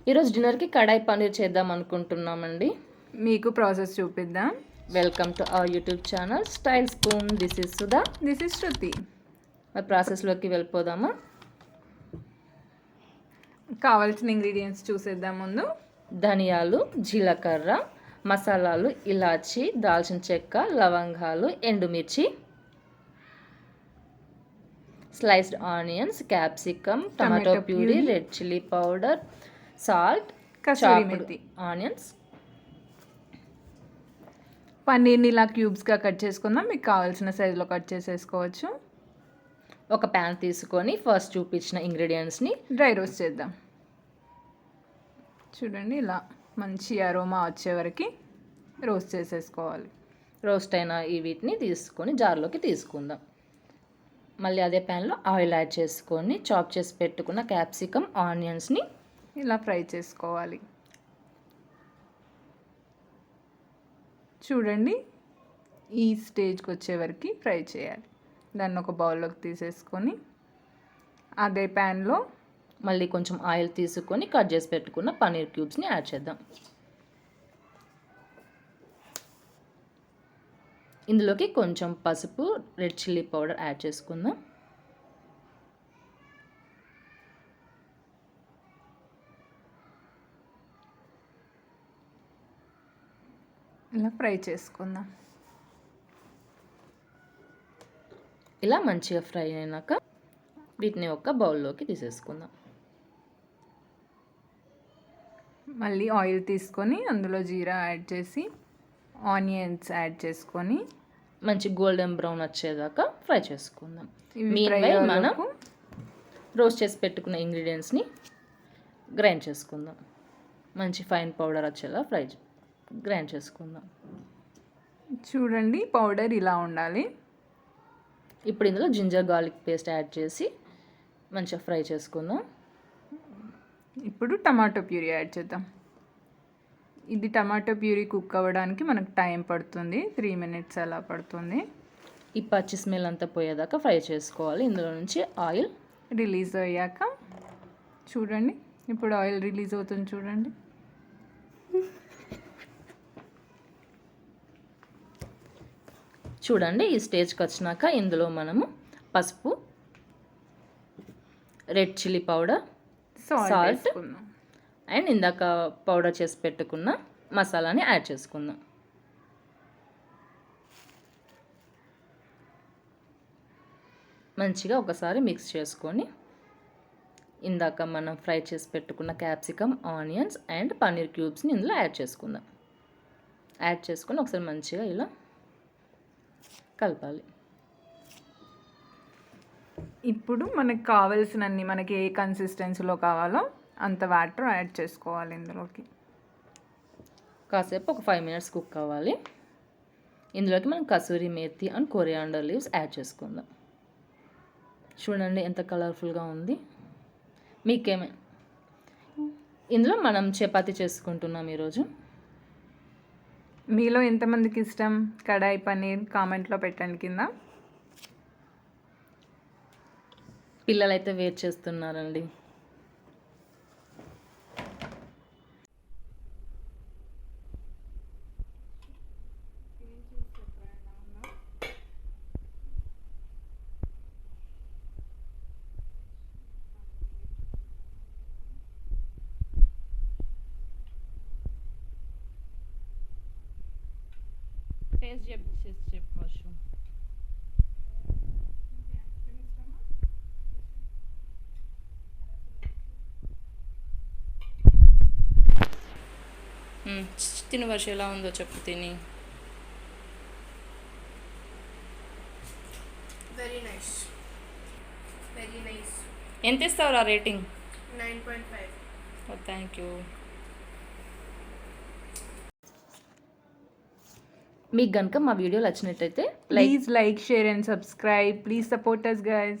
ఈరోజు డిన్నర్కి కడాయి పన్నీర్ చేద్దాం అనుకుంటున్నామండి. మీకు ప్రాసెస్ చూపిద్దాం. Welcome to our YouTube channel Style Spoon. This is Sudha, this is Shruti. మరి ప్రాసెస్లోకి వెళ్ళిపోదామా? కావాల్సిన ఇంగ్రీడియంట్స్ చూసేద్దాం ముందు. ధనియాలు, జీలకర్ర, మసాలాలు, ఇలాచి, దాల్చిన చెక్క, లవంగాలు, ఎండుమిర్చి, sliced onions, capsicum, tomato puree, red chilli powder, salt, kasuri methi, onions. పన్నీర్ని ఇలా క్యూబ్స్గా కట్ చేసుకుందాం. మీకు కావాల్సిన సైజులో కట్ చేసేసుకోవచ్చు. ఒక ప్యాన్ తీసుకొని ఫస్ట్ చూపించిన ఇంగ్రీడియంట్స్ని డ్రై రోస్ట్ చేద్దాం. చూడండి, ఇలా మంచి అరోమా వచ్చే వరకు రోస్ట్ చేసేసుకోవాలి. రోస్ట్ అయిన వీటిని తీసుకొని జార్లోకి తీసుకుందాం. మళ్ళీ అదే ప్యాన్లో ఆయిల్ యాడ్ చేసుకొని చాప్ చేసి పెట్టుకున్న క్యాప్సికమ్, ఆనియన్స్ని ఇలా ఫ్రై చేసుకోవాలి. చూడండి, ఈ స్టేజ్కి వచ్చే వరకు ఫ్రై చేయాలి. దాన్ని ఒక బౌల్లోకి తీసేసుకొని అదే ప్యాన్లో మళ్ళీ కొంచెం ఆయిల్ తీసుకొని కట్ చేసి పెట్టుకున్న పన్నీర్ క్యూబ్స్ని యాడ్ చేద్దాం. ఇందులోకి కొంచెం పసుపు, రెడ్ చిల్లీ పౌడర్ యాడ్ చేసుకుందాం. ఇలా ఫ్రై చేసుకుందాం. ఇలా మంచిగా ఫ్రై అయినాక వీటిని ఒక బౌల్లోకి తీసేసుకుందాం. మళ్ళీ ఆయిల్ తీసుకొని అందులో జీరా యాడ్ చేసి ఆనియన్స్ యాడ్ చేసుకొని మంచి గోల్డెన్ బ్రౌన్ వచ్చేదాకా ఫ్రై చేసుకుందాం. మనం రోస్ట్ చేసి పెట్టుకున్న ఇంగ్రీడియంట్స్ని గ్రైండ్ చేసుకుందాం. మంచి ఫైన్ పౌడర్ వచ్చేలా గ్రైండ్ చేసుకుందాం. చూడండి, పౌడర్ ఇలా ఉండాలి. ఇప్పుడు ఇందులో జింజర్ గార్లిక్ పేస్ట్ యాడ్ చేసి మంచిగా ఫ్రై చేసుకుందాం. ఇప్పుడు టమాటో ప్యూరీ యాడ్ చేద్దాం. ఇది టమాటో ప్యూరీ కుక్ అవ్వడానికి మనకు టైం పడుతుంది, 3 minutes అలా పడుతుంది. ఈ పచ్చి స్మెల్ అంతా పోయేదాకా ఫ్రై చేసుకోవాలి. ఇందులో నుంచి ఆయిల్ రిలీజ్ అయ్యాక చూడండి, ఇప్పుడు ఆయిల్ రిలీజ్ అవుతుంది. చూడండి, చూడండి ఈ స్టేజ్కి వచ్చినాక ఇందులో మనము పసుపు, red chilli powder, salt and ఇందాక పౌడర్ చేసి పెట్టుకున్న మసాలాని యాడ్ చేసుకుందాం. మంచిగా ఒకసారి మిక్స్ చేసుకొని ఇందాక మనం ఫ్రై చేసి పెట్టుకున్న క్యాప్సికమ్, ఆనియన్స్ అండ్ పన్నీర్ క్యూబ్స్ని ఇందులో యాడ్ చేసుకుందాం. యాడ్ చేసుకొని ఒకసారి మంచిగా ఇలా కలపాలి. ఇప్పుడు మనకు కావాల్సినన్ని, మనకి ఏ కన్సిస్టెన్సీలో కావాలో అంత వాటర్ యాడ్ చేసుకోవాలి. ఇందులోకి కాసేపు ఒక 5 minutes కుక్ అవ్వాలి. ఇందులోకి మనం kasuri methi and coriander leaves add చేసుకుందాం. చూడండి ఎంత కలర్ఫుల్గా ఉంది. ఇందులో మనం చపాతీ చేసుకుంటున్నాం ఈరోజు. మీలో ఎంతమందికి ఇష్టం కడాయి పన్నీర్? కామెంట్లో పెట్టండి కింద. పిల్లలైతే వెయిట్ చేస్తున్నారండి. టేస్ట్ చెప్పవచ్చు. తిని వర్ష ఎలా ఉందో చెప్పు. తిని వెరీ నైస్, వెరీ నైస్. ఎంత ఇస్తావురా రేటింగ్? 9.5. Thank you. మీకు కనుక మా వీడియో నచ్చినట్టయితే please like, share and subscribe. Please support us guys.